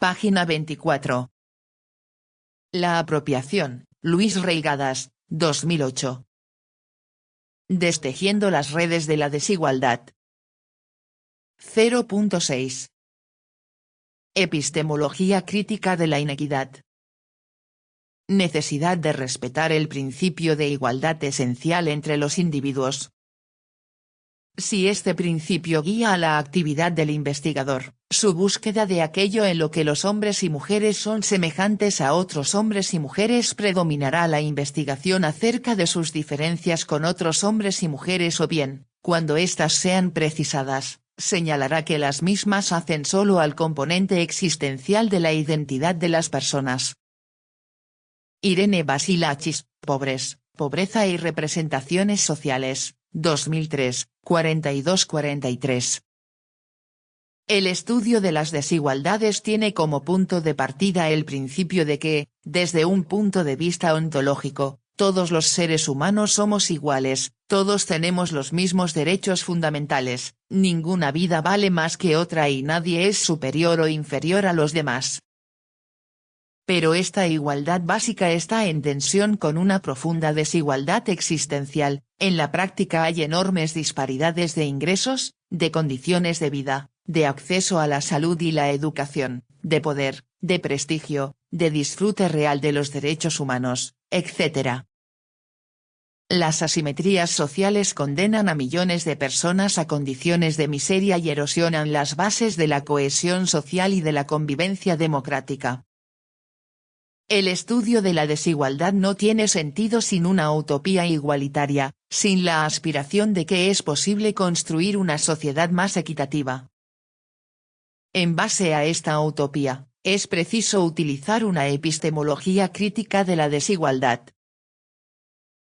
Página 24. La apropiación, Luis Reigadas, 2008. Destejiendo las redes de la desigualdad. 0.6. Epistemología crítica de la inequidad. Necesidad de respetar el principio de igualdad esencial entre los individuos. Si este principio guía a la actividad del investigador, su búsqueda de aquello en lo que los hombres y mujeres son semejantes a otros hombres y mujeres predominará la investigación acerca de sus diferencias con otros hombres y mujeres o bien, cuando éstas sean precisadas, señalará que las mismas hacen solo al componente existencial de la identidad de las personas. Irene Basilachis, Pobres, Pobreza y Representaciones Sociales, 2003, 42-43. El estudio de las desigualdades tiene como punto de partida el principio de que, desde un punto de vista ontológico, todos los seres humanos somos iguales, todos tenemos los mismos derechos fundamentales, ninguna vida vale más que otra y nadie es superior o inferior a los demás. Pero esta igualdad básica está en tensión con una profunda desigualdad existencial. En la práctica hay enormes disparidades de ingresos, de condiciones de vida, de acceso a la salud y la educación, de poder, de prestigio, de disfrute real de los derechos humanos, etc. Las asimetrías sociales condenan a millones de personas a condiciones de miseria y erosionan las bases de la cohesión social y de la convivencia democrática. El estudio de la desigualdad no tiene sentido sin una utopía igualitaria, sin la aspiración de que es posible construir una sociedad más equitativa. En base a esta utopía, es preciso utilizar una epistemología crítica de la desigualdad.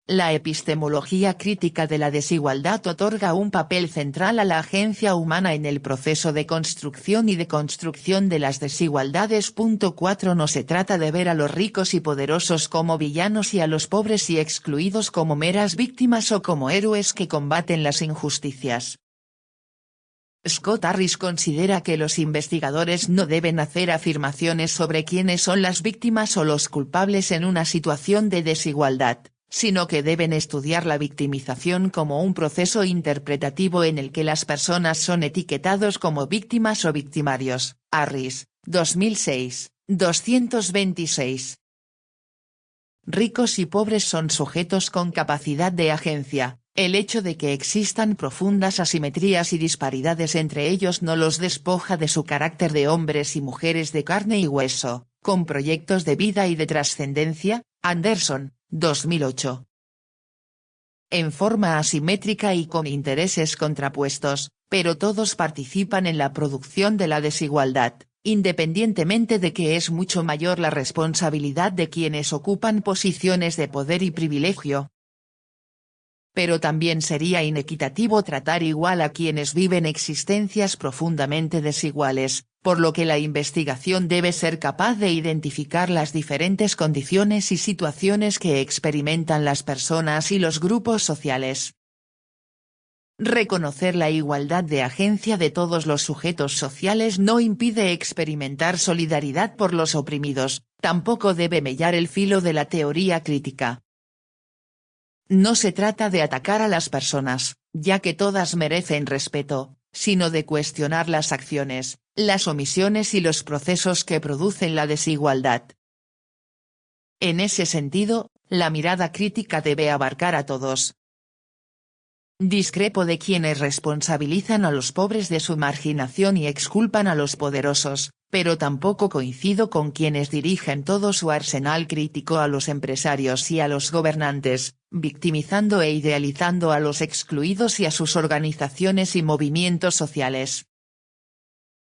La epistemología crítica de la desigualdad otorga un papel central a la agencia humana en el proceso de construcción y deconstrucción de las desigualdades. 4. No se trata de ver a los ricos y poderosos como villanos y a los pobres y excluidos como meras víctimas o como héroes que combaten las injusticias. Scott Harris considera que los investigadores no deben hacer afirmaciones sobre quiénes son las víctimas o los culpables en una situación de desigualdad, sino que deben estudiar la victimización como un proceso interpretativo en el que las personas son etiquetados como víctimas o victimarios. Harris, 2006, 226. Ricos y pobres son sujetos con capacidad de agencia. El hecho de que existan profundas asimetrías y disparidades entre ellos no los despoja de su carácter de hombres y mujeres de carne y hueso, con proyectos de vida y de trascendencia. Anderson, 2008. En forma asimétrica y con intereses contrapuestos, pero todos participan en la producción de la desigualdad, independientemente de que es mucho mayor la responsabilidad de quienes ocupan posiciones de poder y privilegio. Pero también sería inequitativo tratar igual a quienes viven existencias profundamente desiguales, por lo que la investigación debe ser capaz de identificar las diferentes condiciones y situaciones que experimentan las personas y los grupos sociales. Reconocer la igualdad de agencia de todos los sujetos sociales no impide experimentar solidaridad por los oprimidos, tampoco debe mellar el filo de la teoría crítica. No se trata de atacar a las personas, ya que todas merecen respeto, sino de cuestionar las acciones, las omisiones y los procesos que producen la desigualdad. En ese sentido, la mirada crítica debe abarcar a todos. Discrepo de quienes responsabilizan a los pobres de su marginación y exculpan a los poderosos, pero tampoco coincido con quienes dirigen todo su arsenal crítico a los empresarios y a los gobernantes, victimizando e idealizando a los excluidos y a sus organizaciones y movimientos sociales.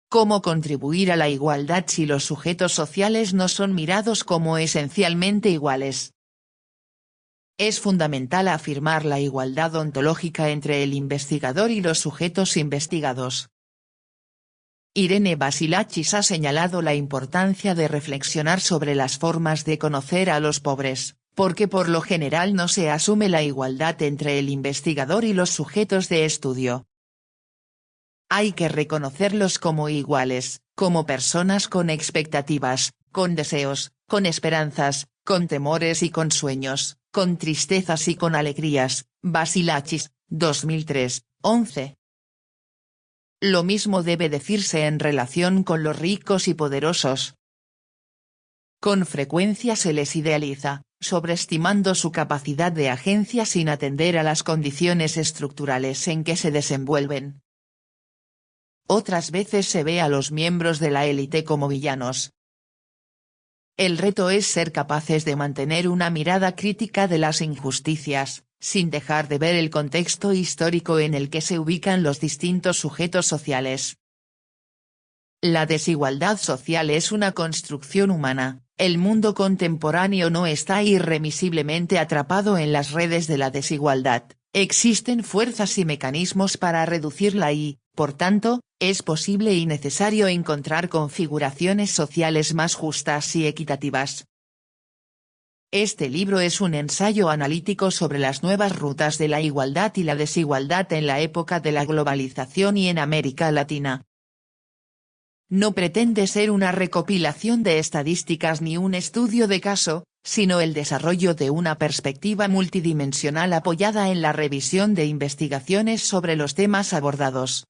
¿Cómo contribuir a la igualdad si los sujetos sociales no son mirados como esencialmente iguales? Es fundamental afirmar la igualdad ontológica entre el investigador y los sujetos investigados. Irene Basilachis ha señalado la importancia de reflexionar sobre las formas de conocer a los pobres, porque por lo general no se asume la igualdad entre el investigador y los sujetos de estudio. Hay que reconocerlos como iguales, como personas con expectativas, con deseos, con esperanzas, con temores y con sueños, con tristezas y con alegrías. Basilachis, 2003, 11. Lo mismo debe decirse en relación con los ricos y poderosos. Con frecuencia se les idealiza, sobreestimando su capacidad de agencia sin atender a las condiciones estructurales en que se desenvuelven. Otras veces se ve a los miembros de la élite como villanos. El reto es ser capaces de mantener una mirada crítica de las injusticias, sin dejar de ver el contexto histórico en el que se ubican los distintos sujetos sociales. La desigualdad social es una construcción humana. El mundo contemporáneo no está irremisiblemente atrapado en las redes de la desigualdad, existen fuerzas y mecanismos para reducirla y, por tanto, es posible y necesario encontrar configuraciones sociales más justas y equitativas. Este libro es un ensayo analítico sobre las nuevas rutas de la igualdad y la desigualdad en la época de la globalización y en América Latina. No pretende ser una recopilación de estadísticas ni un estudio de caso, sino el desarrollo de una perspectiva multidimensional apoyada en la revisión de investigaciones sobre los temas abordados.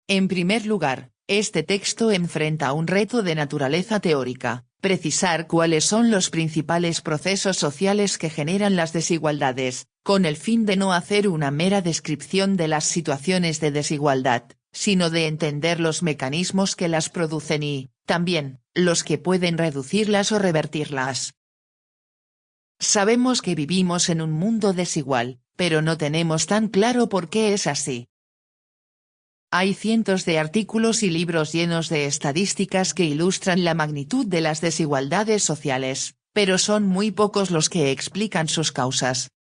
En primer lugar, este texto enfrenta un reto de naturaleza teórica, precisar cuáles son los principales procesos sociales que generan las desigualdades, con el fin de no hacer una mera descripción de las situaciones de desigualdad, sino de entender los mecanismos que las producen y, también, los que pueden reducirlas o revertirlas. Sabemos que vivimos en un mundo desigual, pero no tenemos tan claro por qué es así. Hay cientos de artículos y libros llenos de estadísticas que ilustran la magnitud de las desigualdades sociales, pero son muy pocos los que explican sus causas.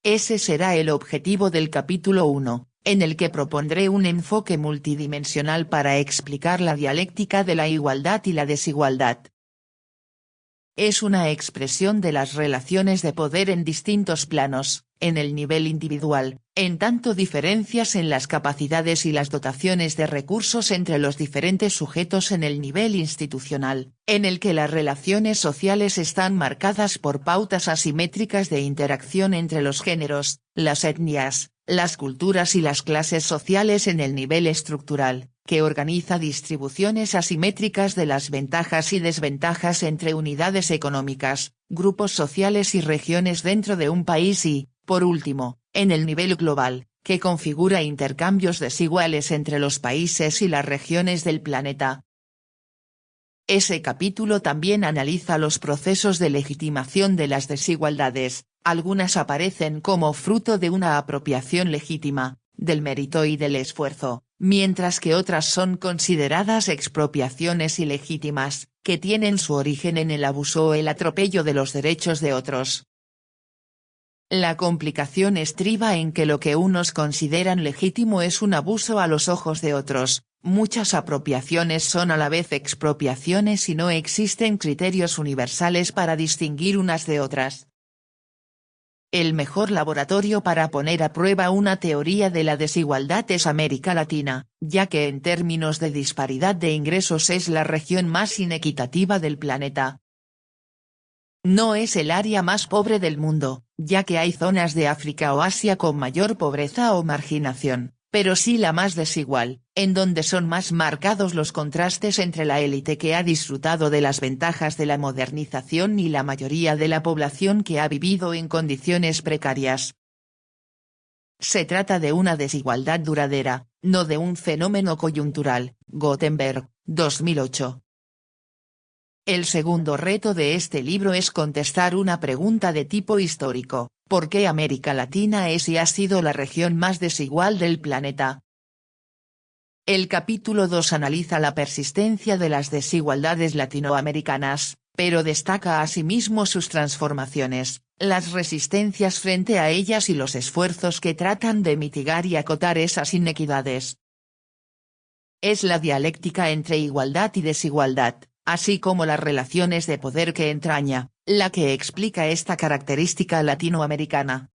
Ese será el objetivo del capítulo 1, en el que propondré un enfoque multidimensional para explicar la dialéctica de la igualdad y la desigualdad. Es una expresión de las relaciones de poder en distintos planos, en el nivel individual, en tanto diferencias en las capacidades y las dotaciones de recursos entre los diferentes sujetos en el nivel institucional, en el que las relaciones sociales están marcadas por pautas asimétricas de interacción entre los géneros, las etnias, las culturas y las clases sociales en el nivel estructural, que organiza distribuciones asimétricas de las ventajas y desventajas entre unidades económicas, grupos sociales y regiones dentro de un país y, por último, en el nivel global, que configura intercambios desiguales entre los países y las regiones del planeta. Ese capítulo también analiza los procesos de legitimación de las desigualdades, algunas aparecen como fruto de una apropiación legítima, del mérito y del esfuerzo, mientras que otras son consideradas expropiaciones ilegítimas, que tienen su origen en el abuso o el atropello de los derechos de otros. La complicación estriba en que lo que unos consideran legítimo es un abuso a los ojos de otros. Muchas apropiaciones son a la vez expropiaciones y no existen criterios universales para distinguir unas de otras. El mejor laboratorio para poner a prueba una teoría de la desigualdad es América Latina, ya que en términos de disparidad de ingresos es la región más inequitativa del planeta. No es el área más pobre del mundo, ya que hay zonas de África o Asia con mayor pobreza o marginación, pero sí la más desigual, en donde son más marcados los contrastes entre la élite que ha disfrutado de las ventajas de la modernización y la mayoría de la población que ha vivido en condiciones precarias. Se trata de una desigualdad duradera, no de un fenómeno coyuntural. Gothenburg, 2008. El segundo reto de este libro es contestar una pregunta de tipo histórico: ¿por qué América Latina es y ha sido la región más desigual del planeta? El capítulo 2 analiza la persistencia de las desigualdades latinoamericanas, pero destaca asimismo sus transformaciones, las resistencias frente a ellas y los esfuerzos que tratan de mitigar y acotar esas inequidades. Es la dialéctica entre igualdad y desigualdad, así como las relaciones de poder que entraña, la que explica esta característica latinoamericana.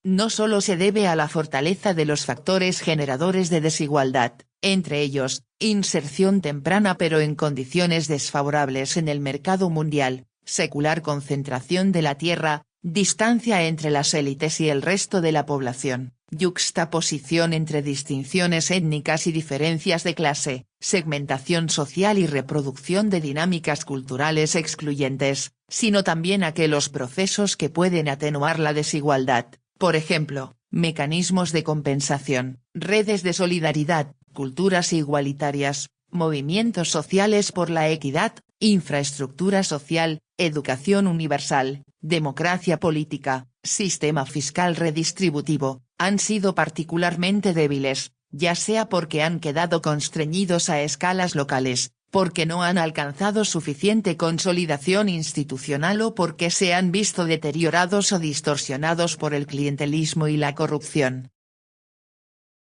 no solo se debe a la fortaleza de los factores generadores de desigualdad, entre ellos, inserción temprana pero en condiciones desfavorables en el mercado mundial, secular concentración de la tierra, distancia entre las élites y el resto de la población, yuxtaposición entre distinciones étnicas y diferencias de clase, segmentación social y reproducción de dinámicas culturales excluyentes, sino también aquellos procesos que pueden atenuar la desigualdad, por ejemplo, mecanismos de compensación, redes de solidaridad, culturas igualitarias, movimientos sociales por la equidad, infraestructura social, educación universal, democracia política, sistema fiscal redistributivo, han sido particularmente débiles, ya sea porque han quedado constreñidos a escalas locales, porque no han alcanzado suficiente consolidación institucional o porque se han visto deteriorados o distorsionados por el clientelismo y la corrupción.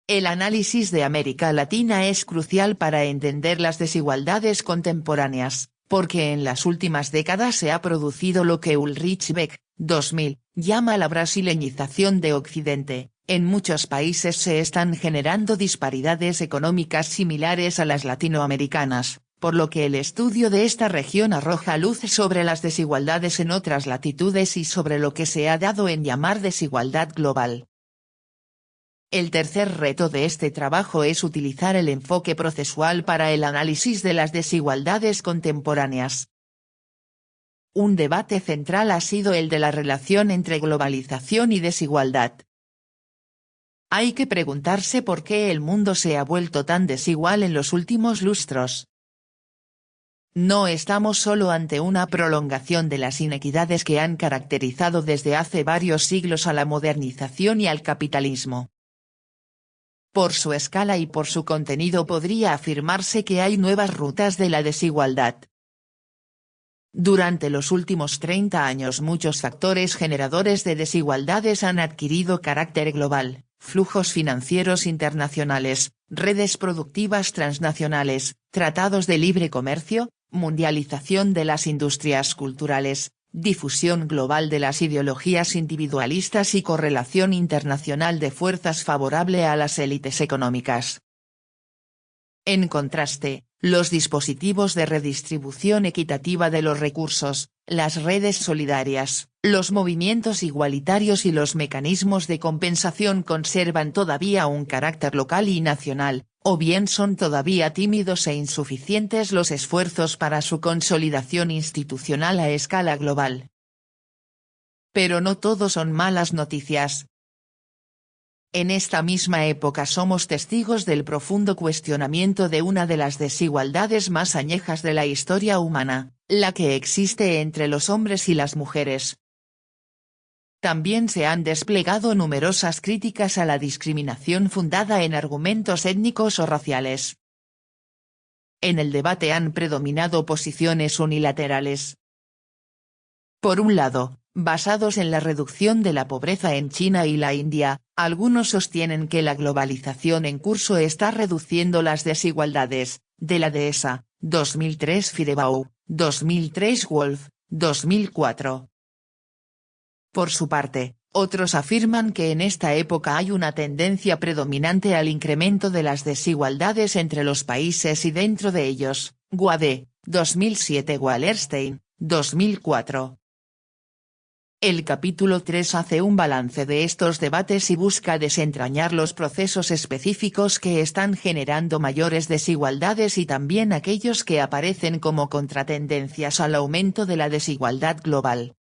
El análisis de América Latina es crucial para entender las desigualdades contemporáneas, porque en las últimas décadas se ha producido lo que Ulrich Beck, 2000, llama la brasileñización de Occidente. En muchos países se están generando disparidades económicas similares a las latinoamericanas, por lo que el estudio de esta región arroja luz sobre las desigualdades en otras latitudes y sobre lo que se ha dado en llamar desigualdad global. El tercer reto de este trabajo es utilizar el enfoque procesual para el análisis de las desigualdades contemporáneas. Un debate central ha sido el de la relación entre globalización y desigualdad. Hay que preguntarse por qué el mundo se ha vuelto tan desigual en los últimos lustros. No estamos solo ante una prolongación de las inequidades que han caracterizado desde hace varios siglos a la modernización y al capitalismo. Por su escala y por su contenido podría afirmarse que hay nuevas rutas de la desigualdad. Durante los últimos 30 años muchos factores generadores de desigualdades han adquirido carácter global, flujos financieros internacionales, redes productivas transnacionales, tratados de libre comercio, mundialización de las industrias culturales, difusión global de las ideologías individualistas y correlación internacional de fuerzas favorable a las élites económicas. En contraste, los dispositivos de redistribución equitativa de los recursos, las redes solidarias, los movimientos igualitarios y los mecanismos de compensación conservan todavía un carácter local y nacional, o bien son todavía tímidos e insuficientes los esfuerzos para su consolidación institucional a escala global. Pero no todo son malas noticias. En esta misma época somos testigos del profundo cuestionamiento de una de las desigualdades más añejas de la historia humana, la que existe entre los hombres y las mujeres. También se han desplegado numerosas críticas a la discriminación fundada en argumentos étnicos o raciales. En el debate han predominado posiciones unilaterales. Por un lado, basados en la reducción de la pobreza en China y la India, algunos sostienen que la globalización en curso está reduciendo las desigualdades, de la Dehesa, 2003 Firebau, 2003 Wolf, 2004. Por su parte, otros afirman que en esta época hay una tendencia predominante al incremento de las desigualdades entre los países y dentro de ellos, Guade, 2007 Wallerstein, 2004. El capítulo 3 hace un balance de estos debates y busca desentrañar los procesos específicos que están generando mayores desigualdades y también aquellos que aparecen como contratendencias al aumento de la desigualdad global.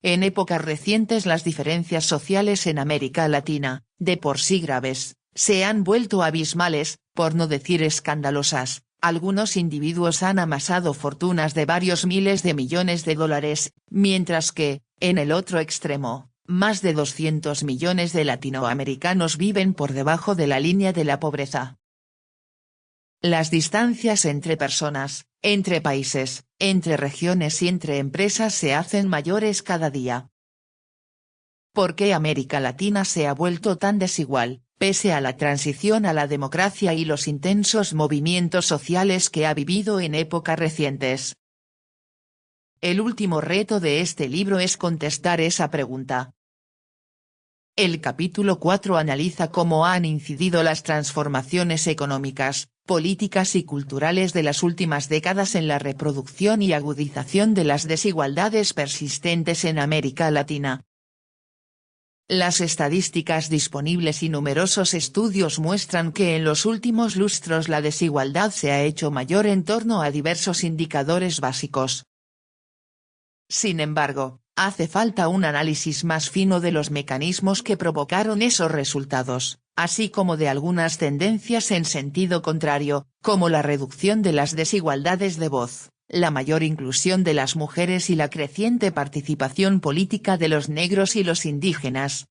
En épocas recientes las diferencias sociales en América Latina, de por sí graves, se han vuelto abismales, por no decir escandalosas. Algunos individuos han amasado fortunas de varios miles de millones de dólares, mientras que, en el otro extremo, más de 200 millones de latinoamericanos viven por debajo de la línea de la pobreza. Las distancias entre personas, entre países, entre regiones y entre empresas se hacen mayores cada día. ¿Por qué América Latina se ha vuelto tan desigual, pese a la transición a la democracia y los intensos movimientos sociales que ha vivido en épocas recientes? El último reto de este libro es contestar esa pregunta. El capítulo 4 analiza cómo han incidido las transformaciones económicas, políticas y culturales de las últimas décadas en la reproducción y agudización de las desigualdades persistentes en América Latina. Las estadísticas disponibles y numerosos estudios muestran que en los últimos lustros la desigualdad se ha hecho mayor en torno a diversos indicadores básicos. Sin embargo, hace falta un análisis más fino de los mecanismos que provocaron esos resultados, así como de algunas tendencias en sentido contrario, como la reducción de las desigualdades de voz, la mayor inclusión de las mujeres y la creciente participación política de los negros y los indígenas.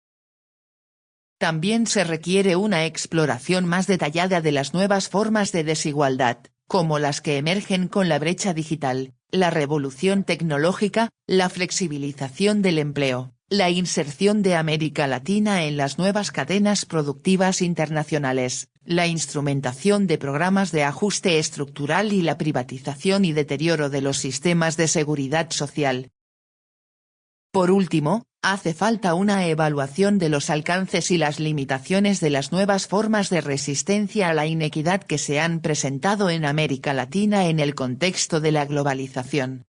También se requiere una exploración más detallada de las nuevas formas de desigualdad, como las que emergen con la brecha digital, la revolución tecnológica, la flexibilización del empleo, la inserción de América Latina en las nuevas cadenas productivas internacionales, la instrumentación de programas de ajuste estructural y la privatización y deterioro de los sistemas de seguridad social. Por último, hace falta una evaluación de los alcances y las limitaciones de las nuevas formas de resistencia a la inequidad que se han presentado en América Latina en el contexto de la globalización.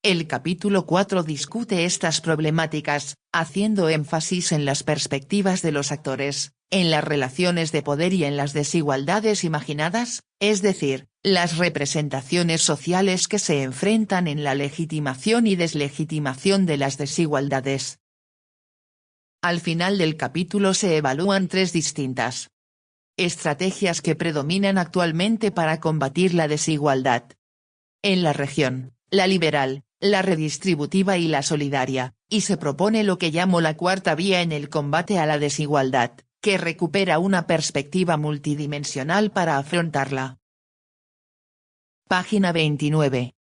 El capítulo 4 discute estas problemáticas, haciendo énfasis en las perspectivas de los actores, en las relaciones de poder y en las desigualdades imaginadas, es decir, las representaciones sociales que se enfrentan en la legitimación y deslegitimación de las desigualdades. Al final del capítulo se evalúan tres distintas estrategias que predominan actualmente para combatir la desigualdad. En la región, la liberal, la redistributiva y la solidaria, y se propone lo que llamo la cuarta vía en el combate a la desigualdad, que recupera una perspectiva multidimensional para afrontarla. Página 29.